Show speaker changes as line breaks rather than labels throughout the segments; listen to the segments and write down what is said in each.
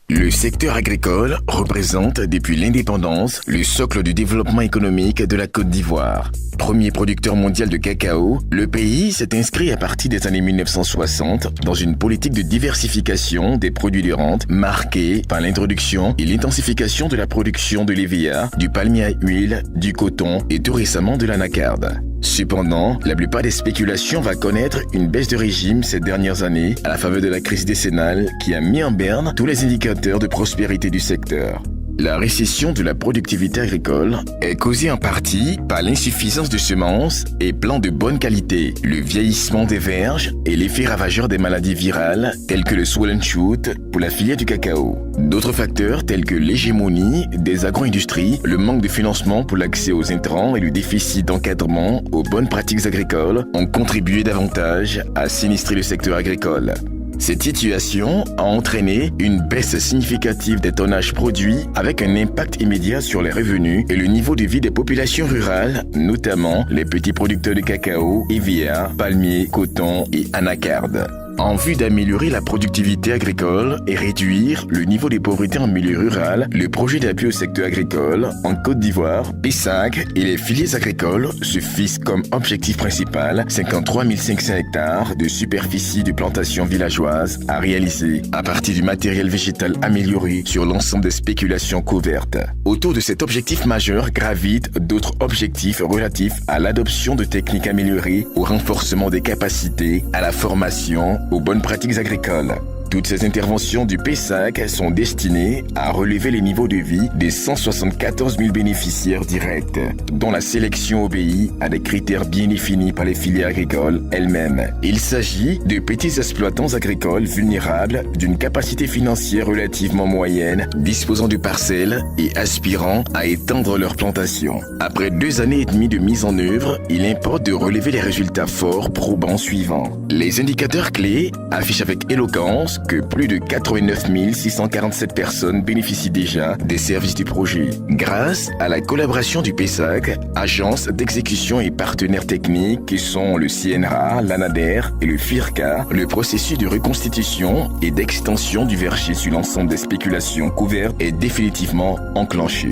Le secteur agricole représente depuis l'indépendance le socle du développement économique de la Côte d'Ivoire. Premier producteur mondial de cacao, le pays s'est inscrit à partir des années 1960 dans une politique de diversification des produits de rente marquée par l'introduction et l'intensification de la production de l'hévéa, du palmier à huile, du coton et tout récemment de l'anacarde. Cependant, la plupart des spéculations va connaître une baisse de régime ces dernières années à la faveur de la crise décennale qui a mis en berne tous les indicateurs de prospérité du secteur. La récession de la productivité agricole est causée en partie par l'insuffisance de semences et plants de bonne qualité, le vieillissement des verges et l'effet ravageur des maladies virales telles que le swollen shoot pour la filière du cacao. D'autres facteurs tels que l'hégémonie des agro-industries, le manque de financement pour l'accès aux intrants et le déficit d'encadrement aux bonnes pratiques agricoles ont contribué davantage à sinistrer le secteur agricole. Cette situation a entraîné une baisse significative des tonnages produits avec un impact immédiat sur les revenus et le niveau de vie des populations rurales, notamment les petits producteurs de cacao, hévéa, palmiers, coton et anacarde. En vue d'améliorer la productivité agricole et réduire le niveau de pauvreté en milieu rural, le projet d'appui au secteur agricole en Côte d'Ivoire, PESAC et les filières agricoles se fixent comme objectif principal 53 500 hectares de superficie de plantation villageoise à réaliser à partir du matériel végétal amélioré sur l'ensemble des spéculations couvertes. Autour de cet objectif majeur gravitent d'autres objectifs relatifs à l'adoption de techniques améliorées, au renforcement des capacités, à la formation, aux bonnes pratiques agricoles. Toutes ces interventions du PESAC sont destinées à relever les niveaux de vie des 174 000 bénéficiaires directs, dont la sélection obéit à des critères bien définis par les filières agricoles elles-mêmes. Il s'agit de petits exploitants agricoles vulnérables d'une capacité financière relativement moyenne, disposant de parcelles et aspirant à étendre leur plantation. Après 2 années et demie de mise en œuvre, il importe de relever les résultats forts probants suivants. Les indicateurs clés affichent avec éloquence que plus de 89 647 personnes bénéficient déjà des services du projet. Grâce à la collaboration du PESAC, agences d'exécution et partenaires techniques qui sont le CNRA, l'ANADER et le FIRCA, le processus de reconstitution et d'extension du verger sur l'ensemble des spéculations couvertes est définitivement enclenché.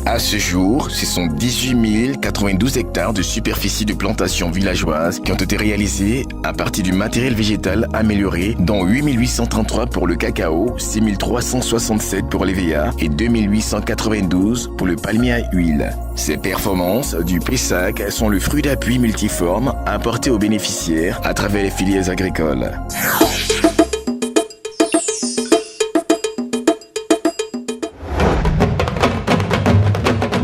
À ce jour, ce sont 18 092 hectares de superficie de plantation villageoise qui ont été réalisés à partir du matériel végétal amélioré, dont 8 833 pour le cacao, 6 367 pour l'hévéa et 2 892 pour le palmier à huile. Ces performances du PESAC sont le fruit d'appuis multiformes apportés aux bénéficiaires à travers les filières agricoles.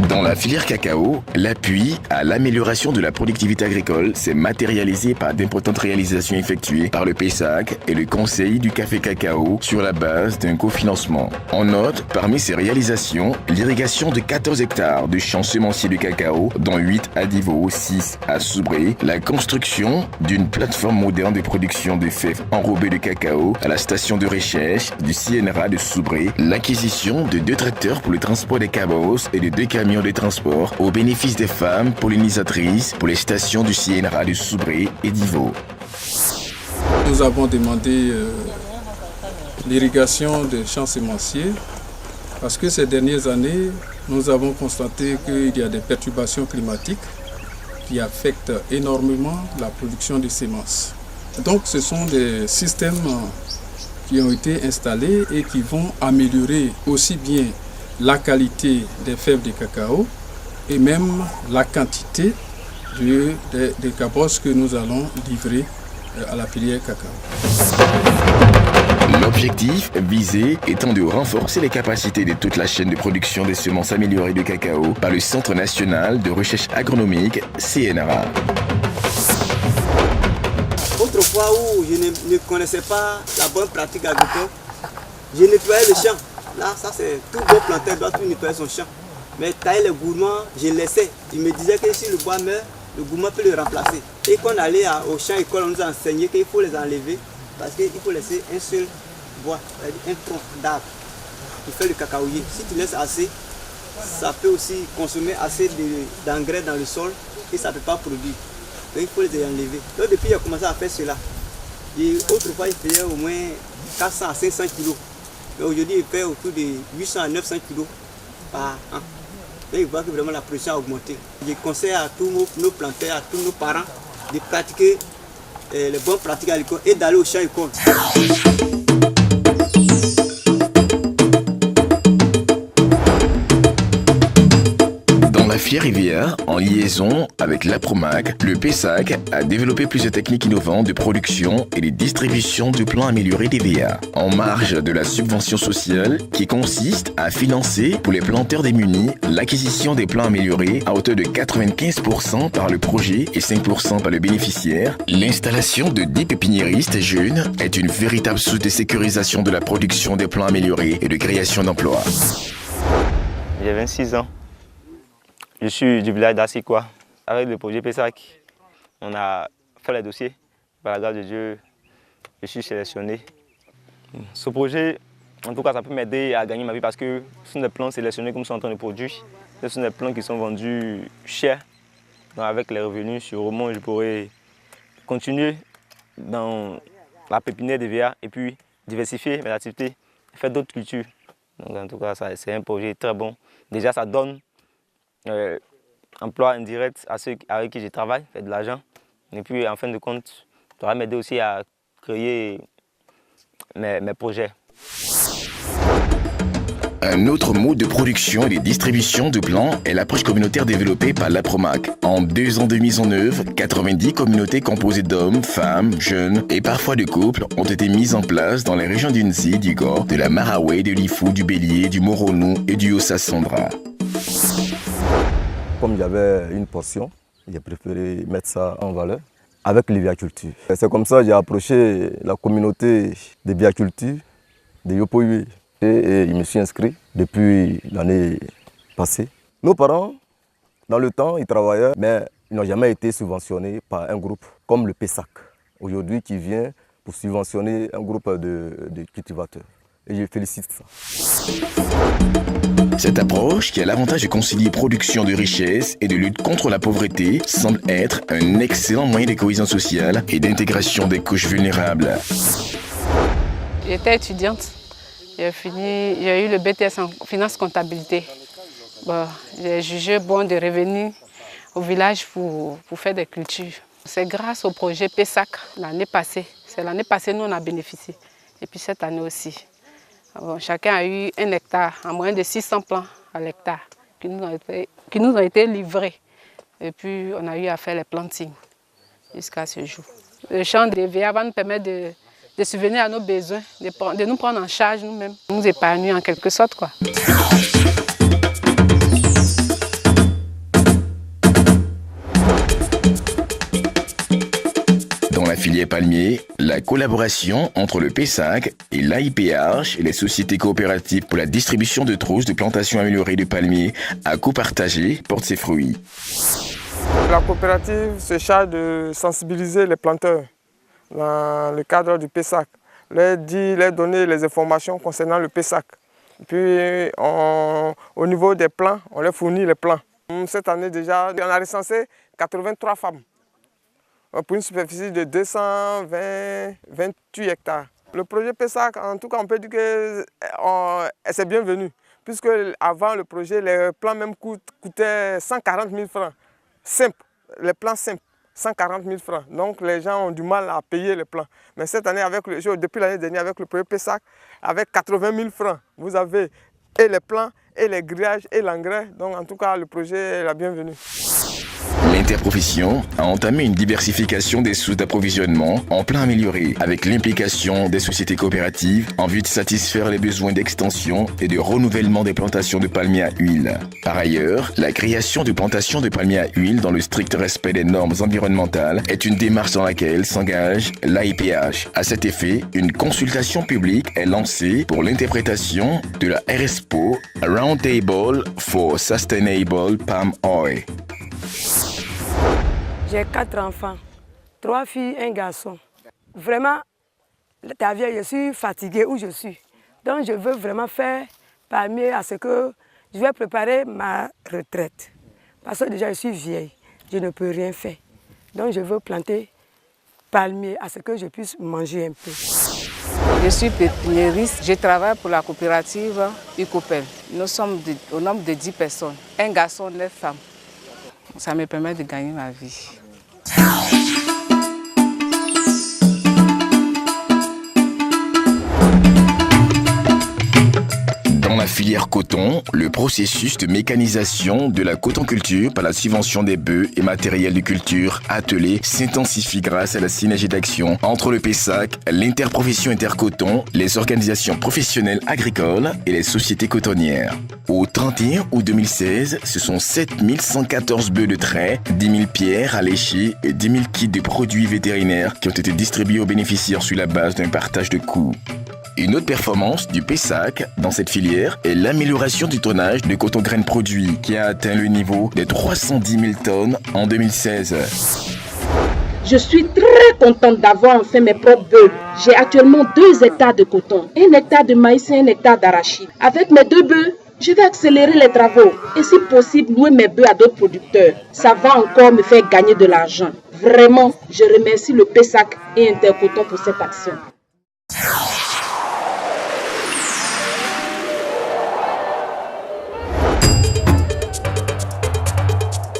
Dans la filière cacao, l'appui à l'amélioration de la productivité agricole s'est matérialisé par d'importantes réalisations effectuées par le PESAC et le Conseil du café cacao sur la base d'un cofinancement. On note parmi ces réalisations l'irrigation de 14 hectares de champs semenciers de cacao, dont 8 à Divo, 6 à Soubré, la construction d'une plateforme moderne de production de fèves enrobées de cacao à la station de recherche du CNRA de Soubré, l'acquisition de 2 tracteurs pour le transport des cabosses et de 2 camions de transport au bénéfice des femmes pollinisatrices pour les stations du CNRA de Soubré et d'Ivo.
Nous avons demandé l'irrigation des champs semenciers parce que ces dernières années, nous avons constaté qu'il y a des perturbations climatiques qui affectent énormément la production de semences. Donc ce sont des systèmes qui ont été installés et qui vont améliorer aussi bien la qualité des fèves de cacao et même la quantité des cabosses que nous allons livrer à la filière cacao.
L'objectif visé étant de renforcer les capacités de toute la chaîne de production des semences améliorées de cacao par le Centre national de recherche agronomique CNRA.
Autrefois où je ne connaissais pas la bonne pratique agricole, je nettoyais le champ. Là, ça c'est tout beau planteur doit tout nettoyer son champ. Mais tailler les gourmands, je laissais. Il me disait que si le bois meurt, le gouvernement peut le remplacer. Et quand on allait au champ école, on nous a enseigné qu'il faut les enlever parce qu'il faut laisser un seul bois, c'est-à-dire un tronc d'arbre pour faire le cacaoyer. Si tu laisses assez, ça peut aussi consommer assez d'engrais dans le sol et ça ne peut pas produire. Donc il faut les enlever. Donc depuis il a commencé à faire cela. Et autrefois il faisait au moins 400 à 500 kg. Mais aujourd'hui il fait autour de 800 à 900 kg par an. Donc il voit que vraiment la production a augmenté. Je conseille à tous nos planteurs, à tous nos parents de pratiquer les bonnes pratiques agricoles et d'aller au champ école.
La filière IVA, en liaison avec l'APROMAC, le PESAC a développé plusieurs techniques innovantes de production et de distribution du plan amélioré d'IVA, en marge de la subvention sociale qui consiste à financer pour les planteurs démunis l'acquisition des plans améliorés à hauteur de 95% par le projet et 5% par le bénéficiaire. L'installation de 10 pépiniéristes jeunes est une véritable source de sécurisation de la production des plans améliorés et de création d'emplois.
J'ai 26 ans. Je suis du village d'Assikwa. Avec le projet PESAC, on a fait les dossiers. Par la grâce de Dieu, je suis sélectionné. Ce projet, en tout cas, ça peut m'aider à gagner ma vie parce que ce sont des plants sélectionnés que nous sommes en train de produire. Ce sont des plants qui sont vendus chers. Donc avec les revenus sur Romont, je pourrais continuer dans la pépinière d'IVA et puis diversifier mes activités, faire d'autres cultures. Donc en tout cas, c'est un projet très bon. Déjà, ça donne emploi indirect à ceux avec qui je travaille, faire de l'argent. Et puis en fin de compte, ça va m'aider aussi à créer mes projets.
Un autre mode de production et de distribution de plants est l'approche communautaire développée par l'APROMAC. En 2 ans de mise en œuvre, 90 communautés composées d'hommes, femmes, jeunes et parfois de couples ont été mises en place dans les régions du Nzi, du Gor, de la Maraoué, de l'Ifou, du Bélier, du Moronou et du Haut-Sassandra.
Comme j'avais une portion, j'ai préféré mettre ça en valeur avec les biacultures. C'est comme ça que j'ai approché la communauté des biacultures de Yopoyué et je me suis inscrit depuis l'année passée. Nos parents, dans le temps, ils travaillaient, mais ils n'ont jamais été subventionnés par un groupe comme le PESAC, aujourd'hui qui vient pour subventionner un groupe de cultivateurs. Et je félicite ça.
Cette approche, qui a l'avantage de concilier production de richesses et de lutte contre la pauvreté, semble être un excellent moyen de cohésion sociale et d'intégration des couches vulnérables.
J'étais étudiante. J'ai eu le BTS en finance comptabilité. Bon, j'ai jugé bon de revenir au village pour faire des cultures. C'est grâce au projet PESAC l'année passée. C'est l'année passée nous on a bénéficié. Et puis cette année aussi. Bon, chacun a eu 1 hectare, en moyenne de 600 plants à l'hectare, qui nous ont été livrés. Et puis on a eu à faire les plantings jusqu'à ce jour. Le champ de VA va nous permettre de subvenir à nos besoins, de nous prendre en charge nous-mêmes, nous épargner en quelque sorte, quoi.
Dans la filière palmier, la collaboration entre le PESAC et l'AIPH et les sociétés coopératives pour la distribution de trousses de plantations améliorées de palmiers à coût partagé porte ses fruits.
La coopérative se charge de sensibiliser les planteurs dans le cadre du PESAC, leur donner les informations concernant le PESAC. Puis au niveau des plants, on leur fournit les plants. Cette année déjà, on a recensé 83 femmes pour une superficie de 228 hectares. Le projet PESAC, en tout cas, on peut dire que c'est bienvenu, puisque avant le projet, les plants même coûtaient 140 000 francs. Simple, les plans simples, 140 000 francs. Donc les gens ont du mal à payer les plans. Mais cette année, depuis l'année dernière, avec le projet PESAC, avec 80 000 francs, vous avez et les plans, et les grillages, et l'engrais. Donc en tout cas, le projet est la bienvenue.
L'interprofession a entamé une diversification des sources d'approvisionnement en plein amélioré avec l'implication des sociétés coopératives en vue de satisfaire les besoins d'extension et de renouvellement des plantations de palmiers à huile. Par ailleurs, la création de plantations de palmiers à huile dans le strict respect des normes environnementales est une démarche dans laquelle s'engage l'AIPH. À cet effet, une consultation publique est lancée pour l'interprétation de la RSPO Roundtable for Sustainable Palm Oil.
J'ai 4 enfants, 3 filles, 1 garçon. Vraiment, ta vie, je suis fatiguée où je suis. Donc je veux vraiment faire parmi à ce que je vais préparer ma retraite. Parce que déjà je suis vieille, je ne peux rien faire. Donc je veux planter palmier à ce que je puisse manger un peu.
Je suis pépiniériste, je travaille pour la coopérative Icopel. Nous sommes au nombre de 10 personnes, 1 garçon, 9 femmes. Ça me permet de gagner ma vie.
Dans la filière coton, le processus de mécanisation de la cotonculture par la subvention des bœufs et matériel de culture attelés s'intensifie grâce à la synergie d'action entre le PESAC, l'interprofession intercoton, les organisations professionnelles agricoles et les sociétés cotonnières. Au 31 août 2016, ce sont 7114 bœufs de trait, 10 000 pierres à lécher et 10 000 kits de produits vétérinaires qui ont été distribués aux bénéficiaires sur la base d'un partage de coûts. Une autre performance du PESAC dans cette filière est l'amélioration du tonnage de coton graines produit qui a atteint le niveau de 310 000 tonnes en 2016.
Je suis très contente d'avoir enfin mes propres bœufs. J'ai actuellement 2 hectares de coton, 1 hectare de maïs et 1 hectare d'arachide. Avec mes 2 bœufs, je vais accélérer les travaux et si possible louer mes bœufs à d'autres producteurs. Ça va encore me faire gagner de l'argent. Vraiment, je remercie le PESAC et Intercoton pour cette action.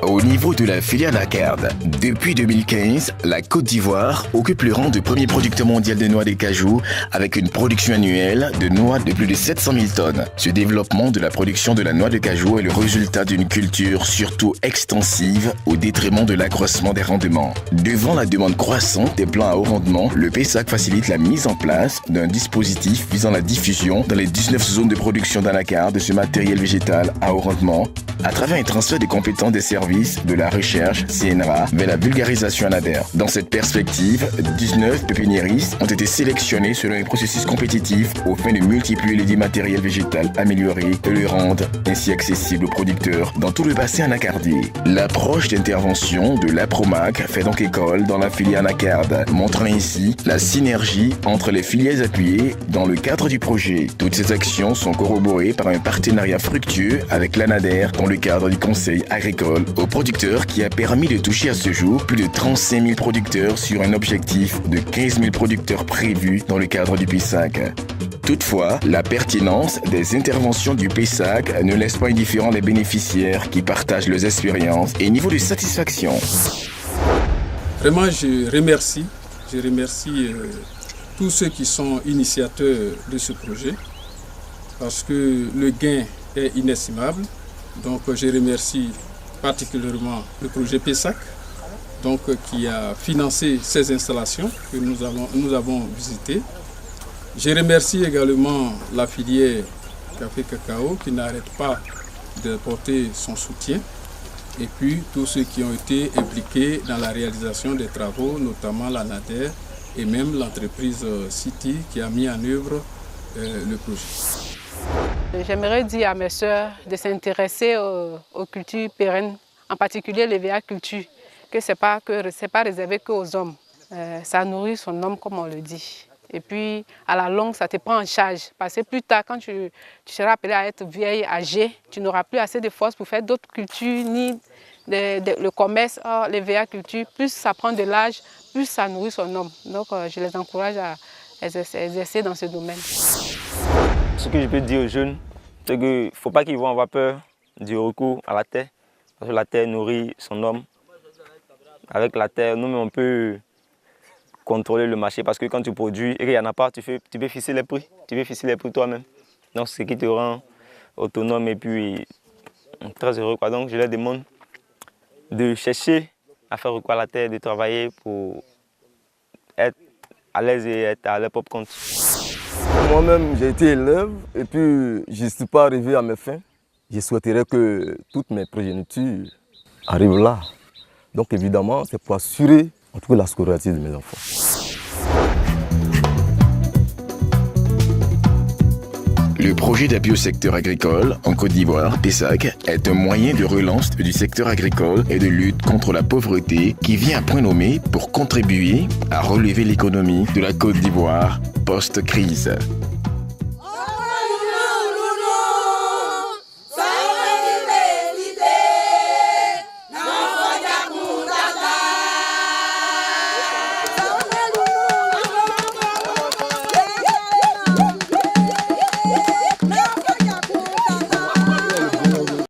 Au niveau de la filière Nacarde, depuis 2015, la Côte d'Ivoire occupe le rang de premier producteur mondial de noix de cajou avec une production annuelle de noix de plus de 700 000 tonnes. Ce développement de la production de la noix de cajou est le résultat d'une culture surtout extensive au détriment de l'accroissement des rendements. Devant la demande croissante des plants à haut rendement, le PESAC facilite la mise en place d'un dispositif visant la diffusion dans les 19 zones de production d'anacarde de ce matériel végétal à haut rendement à travers un transfert de compétences des services de la recherche CNRA vers la vulgarisation ANADER. Dans cette perspective, 19 pépiniéristes ont été sélectionnés selon un processus compétitif au fin de multiplier les matériels végétal améliorés et le rendre ainsi accessible aux producteurs dans tout le bassin anacardier. L'approche d'intervention de l'APROMAC fait donc école dans la filière anacarde, montrant ainsi la synergie entre les filières appuyées dans le cadre du projet. Toutes ces actions sont corroborées par un partenariat fructueux avec l'ANADER dans le cadre du Conseil agricole aux producteurs qui a permis de toucher à ce jour plus de 35 000 producteurs sur un objectif de 15 000 producteurs prévus dans le cadre du PESAC. Toutefois, la pertinence des interventions du PESAC ne laisse pas indifférents les bénéficiaires qui partagent leurs expériences et niveau de satisfaction.
Vraiment, je remercie tous ceux qui sont initiateurs de ce projet parce que le gain est inestimable. Donc je remercie particulièrement le projet PESAC qui a financé ces installations que nous avons visitées. Je remercie également la filière café-cacao qui n'arrête pas de porter son soutien et puis tous ceux qui ont été impliqués dans la réalisation des travaux, notamment l'ANADER et même l'entreprise City qui a mis en œuvre le projet.
J'aimerais dire à mes sœurs de s'intéresser aux cultures pérennes, en particulier les véacultures, que ce n'est pas réservé qu'aux hommes. Ça nourrit son homme comme on le dit. Et puis à la longue, ça te prend en charge. Parce que plus tard, quand tu seras appelé à être vieille, âgée, tu n'auras plus assez de force pour faire d'autres cultures, ni le commerce. Or, les véacultures, plus ça prend de l'âge, plus ça nourrit son homme. Donc je les encourage à exercer dans ce domaine.
Ce que je peux dire aux jeunes, c'est qu'il ne faut pas qu'ils vont avoir peur du recours à la terre. Parce que la terre nourrit son homme. Avec la terre, nous, on peut contrôler le marché parce que quand tu produis et qu'il n'y en a pas, tu peux fixer les prix. Tu peux fixer les prix toi-même. Donc, c'est ce qui te rend autonome et puis très heureux. Donc, je leur demande de chercher à faire recours à la terre, de travailler pour être à l'aise et être à leur propre compte.
Moi-même, j'ai été élève et puis je ne suis pas arrivé à mes fins. Je souhaiterais que toutes mes progénitures arrivent là. Donc évidemment, c'est pour assurer en tout cas la scolarité de mes enfants.
Le Le projet d'appui au secteur agricole en Côte d'Ivoire, PESAC, est un moyen de relance du secteur agricole et de lutte contre la pauvreté qui vient à point nommé pour contribuer à relever l'économie de la Côte d'Ivoire post-crise.